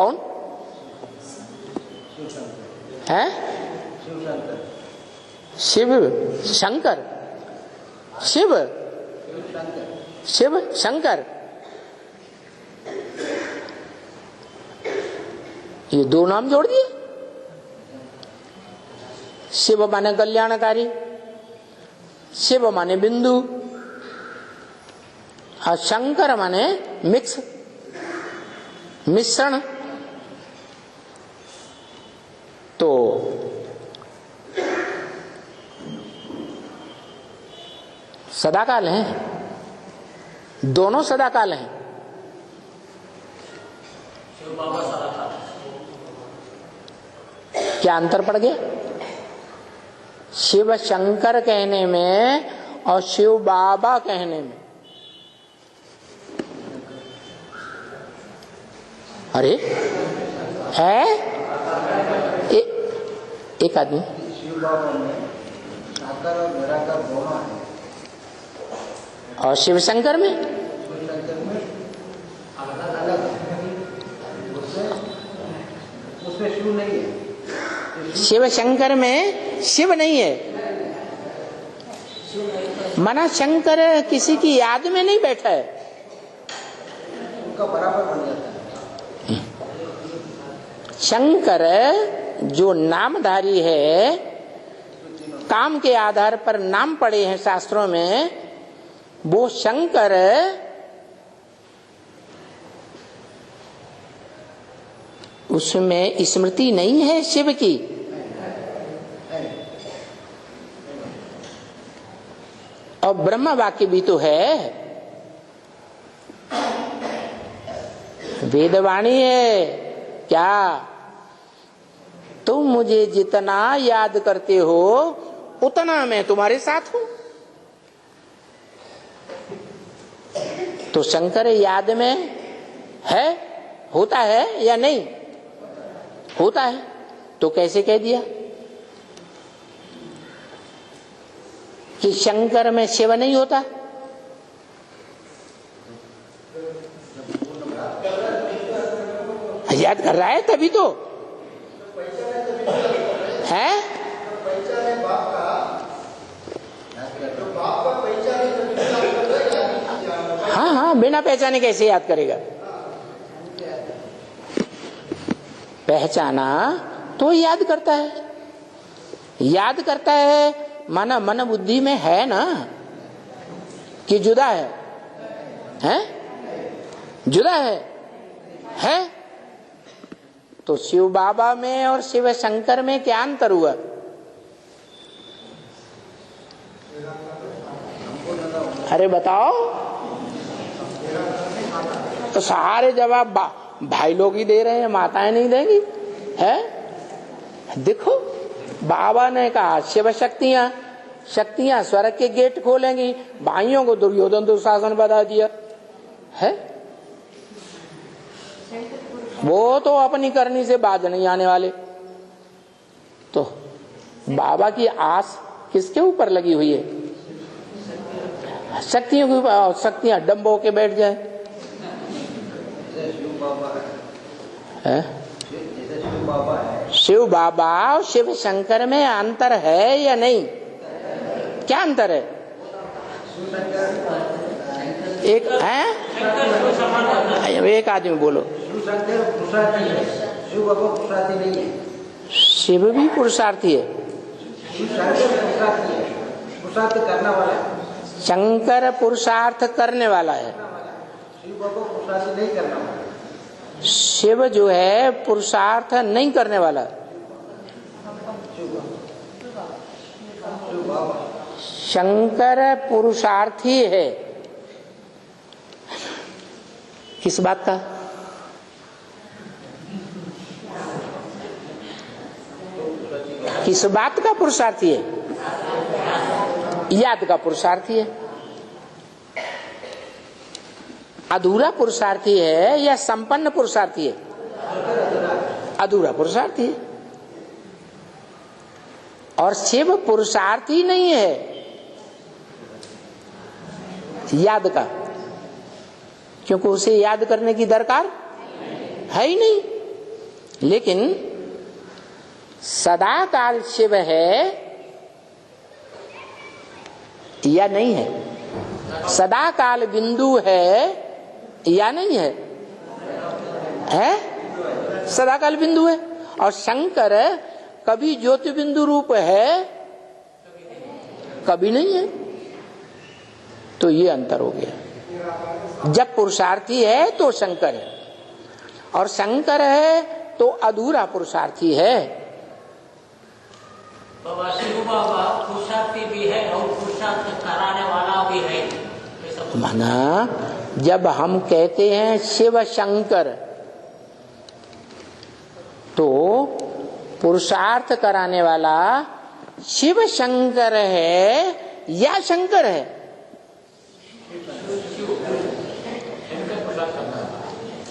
कौन है? शिव शंकर, शिव शिव शंकर, ये दो नाम जोड़ दिए। शिव माने कल्याणकारी, शिव माने बिंदु, और शंकर माने मिक्स, मिश्रण। तो सदाकाल हैं, दोनों सदाकाल हैं। क्या अंतर पड़ गया शिव शंकर कहने में और शिव बाबा कहने में? अरे है एक आदमी शिव बाबा में साकार और निराकार दोनों है, और शिव शंकर में अलग है, उसमें शिव नहीं है। शिव शंकर में शिव नहीं है। मना शंकर किसी की याद में नहीं बैठा है, उनका बराबर बन जाता है। शंकर जो नामधारी है, काम के आधार पर नाम पड़े हैं शास्त्रों में, वो शंकर उसमें स्मृति नहीं है शिव की। और ब्रह्म वाक्य भी तो है, वेदवाणी है क्या? तुम मुझे जितना याद करते हो उतना मैं तुम्हारे साथ हूं। तो शंकर याद में है, होता है या नहीं होता है? तो कैसे कह दिया कि शंकर में शिव नहीं होता? याद कर रहा है तभी तो है। हाँ हाँ, बिना पहचाने कैसे याद करेगा? पहचाना तो याद करता है। याद करता है माना मन बुद्धि में है ना कि जुदा है? हैं? जुदा है? तो शिव बाबा में और शिव शंकर में क्या अंतर हुआ? अरे बताओ। तो सारे जवाब भाई लोग ही दे रहे हैं, माताएं नहीं देंगी है? देखो बाबा ने कहा शिव शक्तियां स्वर्ग के गेट खोलेंगी, भाइयों को दुर्योधन दुशासन बता दिया है। वो तो अपनी करनी से बाज नहीं आने वाले। तो बाबा की आस किसके ऊपर लगी हुई है? शक्तियों के ऊपर। शक्तियां डम्ब होके बैठ जाए है? शिव बाबा और शिव शंकर में अंतर है या नहीं? क्या अंतर है? एक है, एक आदमी बोलो। शिव भी पुरुषार्थी है, करने वाला है। शंकर पुरुषार्थ करने वाला है, नहीं करना वाला। शिव जो है पुरुषार्थ नहीं करने वाला। शंकर पुरुषार्थी है। किस बात का? किस बात का पुरुषार्थी है? याद का पुरुषार्थी है। अधूरा पुरुषार्थी है या संपन्न पुरुषार्थी है? अधूरा पुरुषार्थी है। और शिव पुरुषार्थी नहीं है याद का, क्योंकि उसे याद करने की दरकार है ही नहीं। लेकिन सदा काल शिव है या नहीं है? सदा काल बिंदु है या नहीं है? है, सदा काल बिंदु है। और शंकर कभी ज्योति बिंदु रूप है, कभी नहीं है। तो ये अंतर हो गया। जब पुरुषार्थी है तो शंकर है, और शंकर है तो अधूरा पुरुषार्थी है। पुरुषार्थी भी है और पुरुषार्थ कराने वाला भी है। माना जब हम कहते हैं शिव शंकर, तो पुरुषार्थ कराने वाला शिव शंकर है या शंकर है?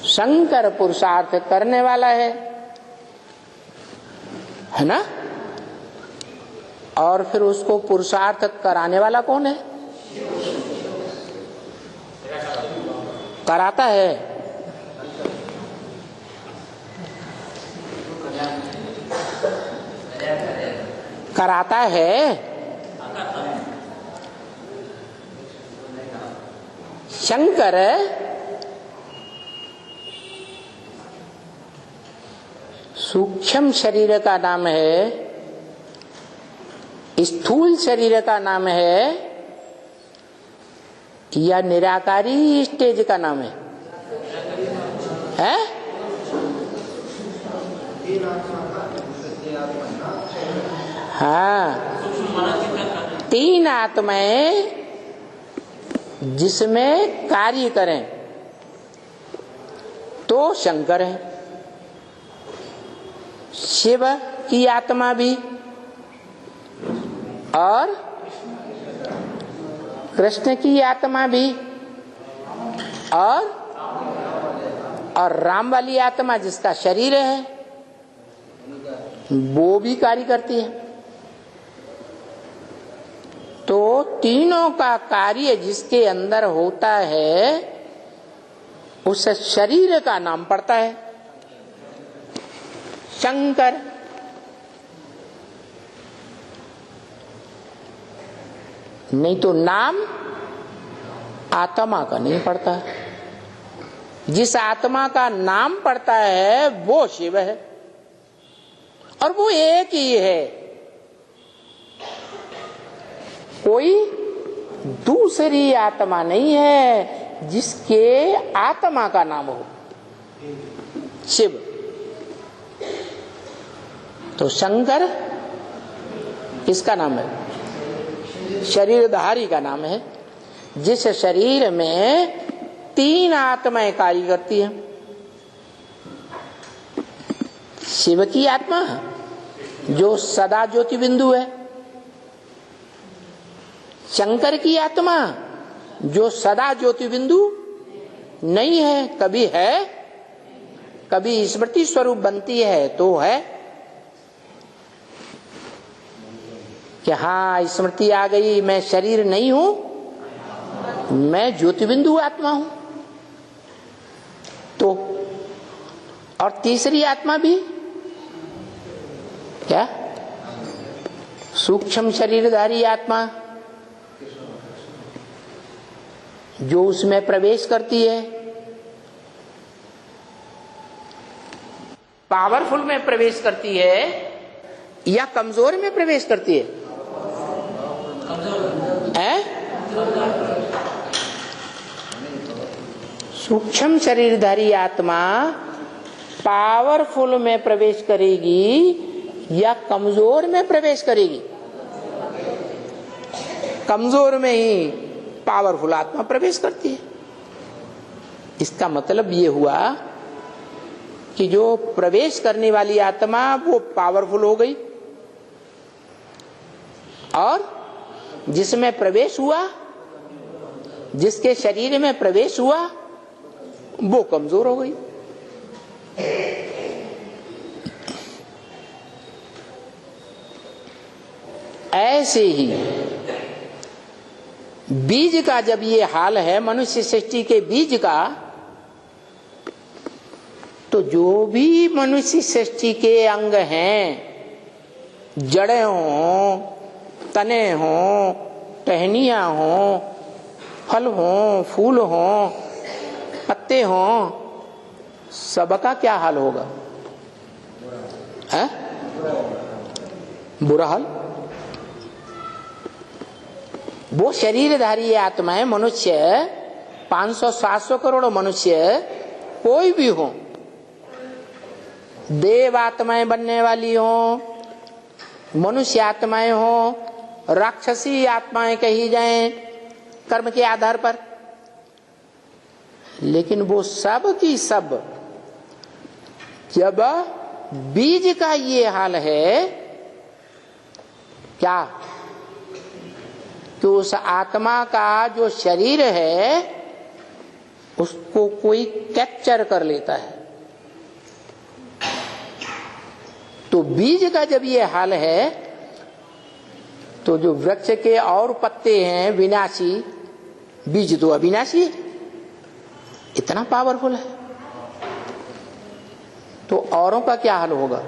शंकर पुरुषार्थ करने वाला है ना? और फिर उसको पुरुषार्थ कराने वाला कौन है? कराता है। कराता है। शंकर सूक्ष्म शरीर का नाम है, स्थूल शरीर का नाम है, या निराकारी स्टेज का नाम है? हाँ, तीन आत्माएं जिसमें कार्य करें तो शंकर है। शिव की आत्मा भी और कृष्ण की आत्मा भी और राम वाली आत्मा जिसका शरीर है वो भी कार्य करती है। तो तीनों का कार्य जिसके अंदर होता है उस शरीर का नाम पड़ता है शंकर। नहीं तो नाम आत्मा का नहीं पड़ता। जिस आत्मा का नाम पड़ता है वो शिव है, और वो एक ही है, कोई दूसरी आत्मा नहीं है जिसके आत्मा का नाम हो शिव। तो शंकर किसका नाम है? शरीरधारी का नाम है, जिस शरीर में तीन आत्माएं कार्य करती हैं। शिव की आत्मा जो सदा ज्योति बिंदु है, शंकर की आत्मा जो सदा ज्योति बिंदु नहीं है, कभी है कभी स्मृति स्वरूप बनती है तो है कि हाँ स्मृति आ गई, मैं शरीर नहीं हूं, मैं ज्योति बिंदु आत्मा हूं। तो और तीसरी आत्मा भी क्या? सूक्ष्म शरीरधारी आत्मा जो उसमें प्रवेश करती है, पावरफुल में प्रवेश करती है या कमजोर में प्रवेश करती है? सूक्ष्म शरीरधारी आत्मा पावरफुल में प्रवेश करेगी या कमजोर में प्रवेश करेगी? कमजोर में ही पावरफुल आत्मा प्रवेश करती है। इसका मतलब ये हुआ कि जो प्रवेश करने वाली आत्मा वो पावरफुल हो गई, और जिसमें प्रवेश हुआ, जिसके शरीर में प्रवेश हुआ वो कमजोर हो गई। ऐसे ही बीज का जब ये हाल है, मनुष्य सृष्टि के बीज का, तो तो जो भी मनुष्य सृष्टि के अंग हैं, जड़ें हों, तने हों, टहनियां हों, फल हों, फूल हों, पत्ते हों, सबका क्या हाल होगा? है? बुरा हाल। वो शरीरधारी आत्माएं, मनुष्य 500-700 करोड़ मनुष्य कोई भी हो, देव आत्माएं बनने वाली हो, मनुष्य आत्माएं हो, राक्षसी आत्माएं कही जाएं कर्म के आधार पर, लेकिन वो सब की सब जब बीज का ये हाल है क्या, तो उस आत्मा का जो शरीर है उसको कोई कैप्चर कर लेता है। तो बीज का जब ये हाल है तो जो वृक्ष के और पत्ते हैं विनाशी, बीज तो अविनाशी है, इतना पावरफुल है, तो औरों का क्या हाल होगा?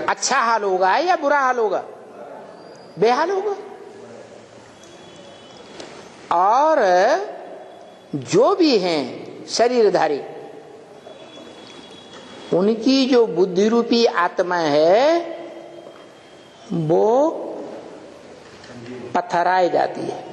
अच्छा हाल होगा या बुरा हाल होगा? बेहाल होगा। और जो भी हैं शरीरधारी, उनकी जो बुद्धि रूपी आत्मा है वो पथराई जाती है।